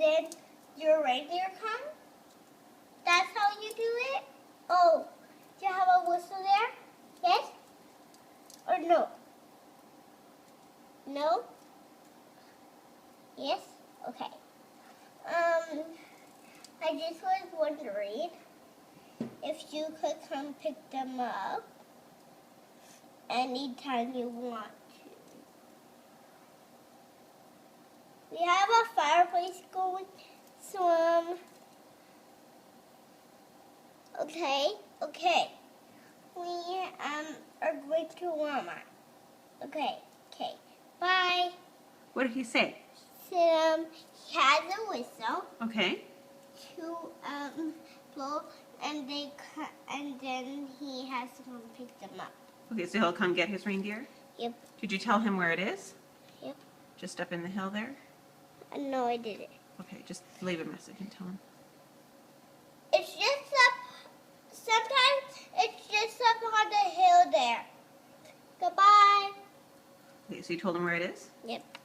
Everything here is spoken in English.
then your reindeer come? That's how you do it? Oh, do you have a whistle there? Yes? Or no? No? Yes? Okay. I just was wondering if you could come pick them up anytime you want to. We have a fireplace going, so okay. We are going to Walmart. Okay. Bye. What did he say? So, he has a whistle Okay. to blow, and then he has to come pick them up. Okay, so he'll come get his reindeer? Yep. Did you tell him where it is? Yep. Just up in the hill there? No, I didn't. Okay, just leave a message and tell him. It's just up. Sometimes it's just up on the hill there. Goodbye. Okay, so you told him where it is? Yep.